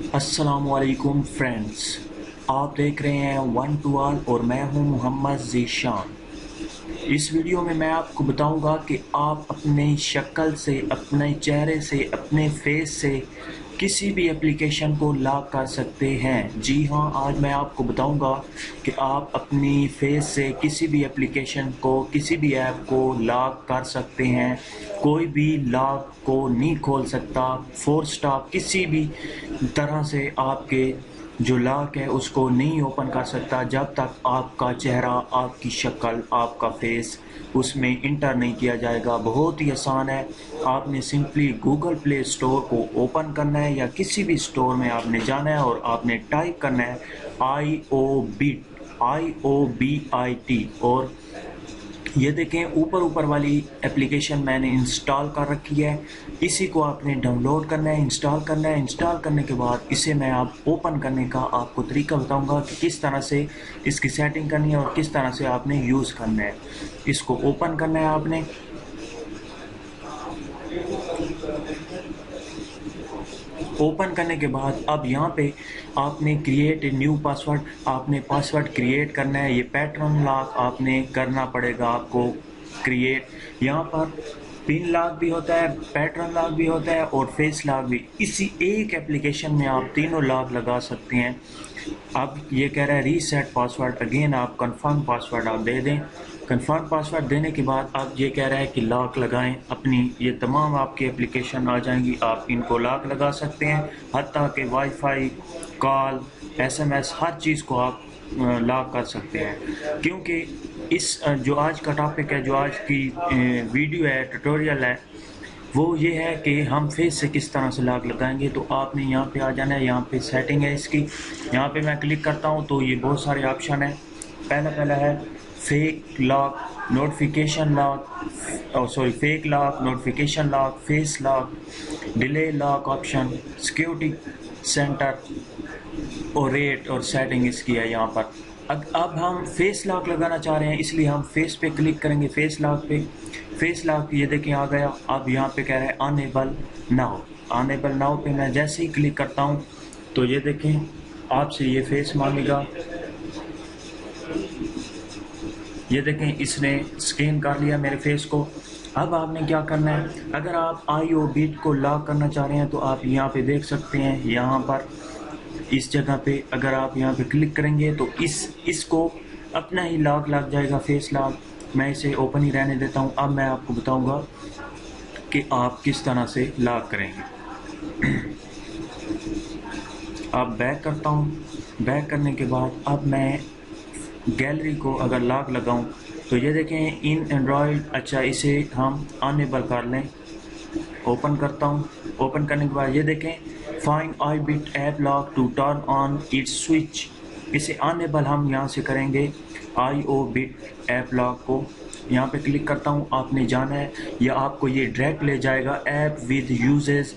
अस्सलामुअलैकुम फ्रेंड्स, आप देख रहे हैं वन टू ऑल और मैं हूं मोहम्मद ज़ीशान। इस वीडियो में मैं आपको बताऊंगा कि आप अपनी शक्ल से, अपने चेहरे से, अपने फेस से किसी भी एप्लीकेशन को लॉक कर सकते हैं। जी हाँ, आज मैं आपको बताऊंगा कि आप अपनी फेस से किसी भी एप्लीकेशन को, किसी भी ऐप को लॉक कर सकते हैं। कोई भी लॉक को नहीं खोल सकता। फोर्स स्टॉप किसी भी तरह से आपके जो लॉक है उसको नहीं ओपन कर सकता जब तक आपका चेहरा, आपकी शक्ल, आपका फेस उसमें इंटर नहीं किया जाएगा। बहुत ही आसान है। आपने सिंपली गूगल प्ले स्टोर को ओपन करना है या किसी भी स्टोर में आपने जाना है और आपने टाइप करना है IOBIT और ये देखें ऊपर वाली एप्लीकेशन मैंने इंस्टॉल कर रखी है। इसी को आपने डाउनलोड करना है, इंस्टॉल करना है। इंस्टॉल करने के बाद इसे मैं आप ओपन करने का आपको तरीका बताऊंगा कि किस तरह से इसकी सेटिंग करनी है और किस तरह से आपने यूज़ करना है। इसको ओपन करना है आपने। ओपन करने के बाद अब यहाँ पे आपने क्रिएट ए न्यू पासवर्ड, आपने पासवर्ड क्रिएट करना है। ये पैटर्न लॉक आपने करना पड़ेगा आपको क्रिएट। यहाँ पर पिन लॉक भी होता है, पैटर्न लॉक भी होता है और फेस लॉक भी। इसी एक एप्लीकेशन में आप तीनों लॉक लगा सकते हैं। अब ये कह रहा है रीसेट पासवर्ड, अगेन आप कंफर्म पासवर्ड आप दे दें। कंफर्म पासवर्ड देने के बाद अब ये कह रहा है कि लॉक लगाएं अपनी। ये तमाम आपकी एप्लीकेशन आ जाएंगी, आप इनको लॉक लगा सकते हैं। हत्ता कि वाईफाई, कॉल, एसएमएस, हर चीज़ को आप लॉक कर सकते हैं। क्योंकि इस जो आज का टॉपिक है, जो आज की वीडियो है, ट्यूटोरियल है, वो ये है कि हम फेस से किस तरह से लॉक लगाएंगे। तो आपने यहाँ पे आ जाना है। यहाँ पे सेटिंग है इसकी, यहाँ पे मैं क्लिक करता हूँ तो ये बहुत सारे ऑप्शन है। पहला है fake lock, notification lock, fake lock, notification lock, face lock, delay lock option, security centre और रेट और सेटिंग इसकी है यहाँ पर। अब हम फेस लॉक लगाना चाह रहे हैं, इसलिए हम फेस पे क्लिक करेंगे। फेस लॉक पे, फेस लॉक ये देखिए आ गया। अब यहाँ पे कह रहा है अनेबल नाउ। अनेबल नाउ पे मैं जैसे ही क्लिक करता हूँ तो ये देखें आपसे ये फेस मांगेगा। ये देखें इसने स्कैन कर लिया मेरे फेस को। अब आपने क्या करना है, अगर आप IOBIT को लॉक करना चाह रहे हैं तो आप यहाँ पे देख सकते हैं, यहाँ पर इस जगह पे अगर आप यहाँ पे क्लिक करेंगे तो इसको अपना ही लॉक लग जाएगा, फेस लॉक। मैं इसे ओपन ही रहने देता हूँ। अब मैं आपको बताऊँगा कि आप किस तरह से लॉक करेंगे। अब बैक करता हूँ। बैक करने के बाद अब मैं गैलरी को अगर लॉक लगाऊं तो ये देखें इन एंड्रॉयड, अच्छा इसे हम अनेबल कर लें। ओपन करता हूं। ओपन करने के बाद ये देखें find IOBIT app lock to turn on its switch. इसे अनेबल हम यहां से करेंगे IOBIT ऐप लॉक को। यहाँ पे क्लिक करता हूँ। आपने जाना है या आपको ये डायरेक्ट ले जाएगा ऐप विद यूजेज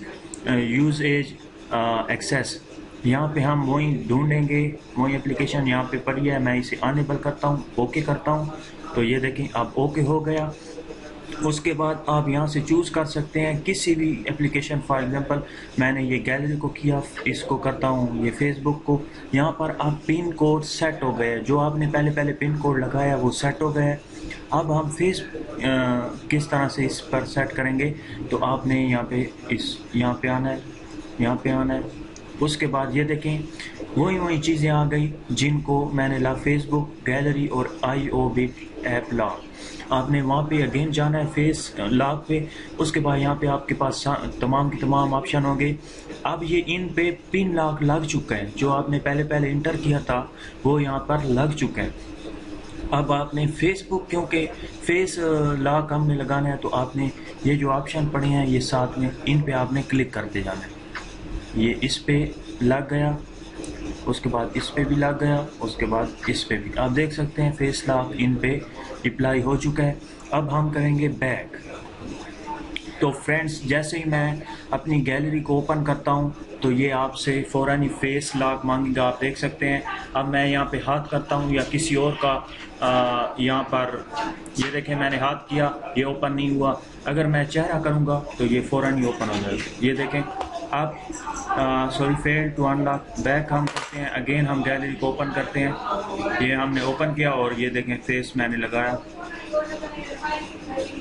एक्सेस। यहाँ पे हम वही ढूंढेंगे, वही एप्लीकेशन यहाँ पे पड़ी है। मैं इसे अनेबल करता हूँ, ओके करता हूँ तो ये देखें अब ओके हो गया। उसके बाद आप यहाँ से चूज़ कर सकते हैं किसी भी एप्लीकेशन। फॉर एग्जांपल मैंने ये गैलरी को किया, इसको करता हूँ ये फेसबुक को। यहाँ पर अब पिन कोड सेट हो गए, जो आपने पहले पिन कोड लगाया वो सेट हो गए। अब हम किस तरह से इस पर सेट करेंगे तो आपने यहाँ पे आना है, यहाँ पे आना है। उसके बाद ये देखें वही चीज़ें आ गई जिनको मैंने ला, फेसबुक, गैलरी और IOBIT ऐप लॉक। आपने वहाँ पे अगेन जाना है फेस लॉक पे। उसके बाद यहाँ पे आपके पास तमाम के तमाम ऑप्शन होंगे। अब ये इन पे पिन लॉक लग चुका है, जो आपने पहले इंटर किया था वो यहाँ पर लग चुका है। अब आपने फेसबुक, क्योंकि फेस लॉक हमने लगाना है तो आपने ये जो ऑप्शन पड़े हैं ये साथ में, इन पे आपने क्लिक करते जाना है। ये इस पे लग गया, उसके बाद इस पे भी लग गया, उसके बाद इस पे भी। आप देख सकते हैं फेस लॉक इन पे अप्लाई हो चुका है। अब हम करेंगे बैक। तो फ्रेंड्स जैसे ही मैं अपनी गैलरी को ओपन करता हूं तो ये आपसे फ़ौरन ही फेस लॉक मांगेगा, आप देख सकते हैं। अब मैं यहाँ पे हाथ करता हूँ या किसी और का यहाँ पर, ये देखें मैंने हाथ किया, ये ओपन नहीं हुआ। अगर मैं चेहरा करूँगा तो ये फ़ौरन ही ओपन हो जाएगा। ये देखें अब sorry fail to unlock, back हम करते हैं, अगेन हम गैलरी को ओपन करते हैं। ये हमने ओपन किया और ये देखें फेस मैंने लगाया,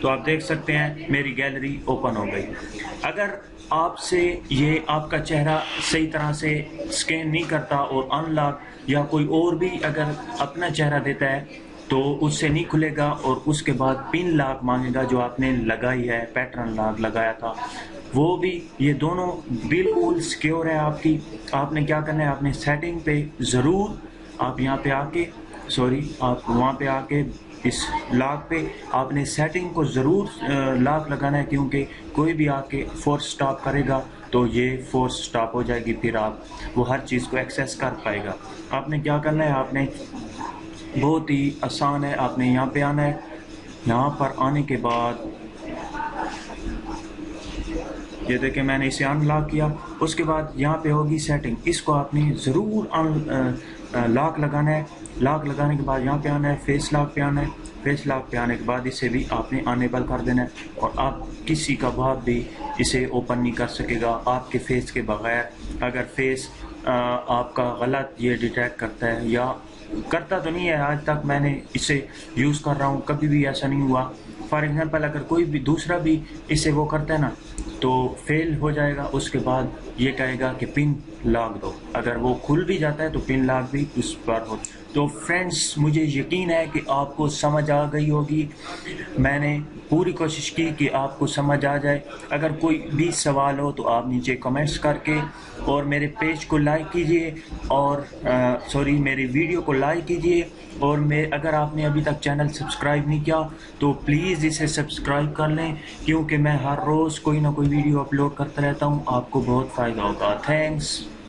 तो आप देख सकते हैं मेरी गैलरी ओपन हो गई। अगर आपसे ये आपका चेहरा सही तरह से स्कैन नहीं करता और अनलॉक या कोई और भी अगर अपना चेहरा देता है तो उससे नहीं खुलेगा, और उसके बाद पिन लॉक मांगेगा जो आपने लगाई है, पैटर्न लॉक लगाया था वो भी। ये दोनों बिल्कुल सिक्योर है आपकी। आपने क्या करना है, आपने सेटिंग पे ज़रूर आप यहाँ पे आके आप वहाँ पे आके इस लॉक पे आपने सेटिंग को ज़रूर लॉक लगाना है, क्योंकि कोई भी आके फोर्स स्टॉप करेगा तो ये फोर्स स्टॉप हो जाएगी, फिर आप वो हर चीज़ को एक्सेस कर पाएगा। आपने क्या करना है, आपने बहुत ही आसान है, आपने यहाँ पे आना है। यहाँ पर आने के बाद ये देखें मैंने इसे अनलॉक किया, उसके बाद यहाँ पे होगी सेटिंग, इसको आपने ज़रूर लॉक लगाना है। लॉक लगाने के बाद यहाँ पे आना है, फेस लॉक पे आना है। फेस लॉक पे आने के बाद इसे भी आपने अनेबल कर देना है, और आप किसी का बाप भी इसे ओपन नहीं कर सकेगा आपके फेस के बगैर। अगर फेस आपका गलत ये डिटेक्ट करता है, या करता तो नहीं है, आज तक मैंने इसे यूज़ कर रहा हूँ, कभी भी ऐसा नहीं हुआ। फॉर एग्ज़ाम्पल अगर कोई भी दूसरा भी इसे वो करता है ना तो फेल हो जाएगा, उसके बाद ये कहेगा कि पिन लॉक दो। अगर वो खुल भी जाता है तो पिन लॉक भी उस पर हो। तो फ्रेंड्स, मुझे यकीन है कि आपको समझ आ गई होगी। मैंने पूरी कोशिश की कि आपको समझ आ जाए। अगर कोई भी सवाल हो तो आप नीचे कमेंट्स करके और मेरे पेज को लाइक कीजिए, और मेरी वीडियो को लाइक कीजिए। और अगर आपने अभी तक चैनल सब्सक्राइब नहीं किया तो प्लीज़ इसे सब्सक्राइब कर लें, क्योंकि मैं हर रोज़ कोई ना कोई वीडियो अपलोड करता रहता हूँ, आपको बहुत फ़ायदा होगा। थैंक्स।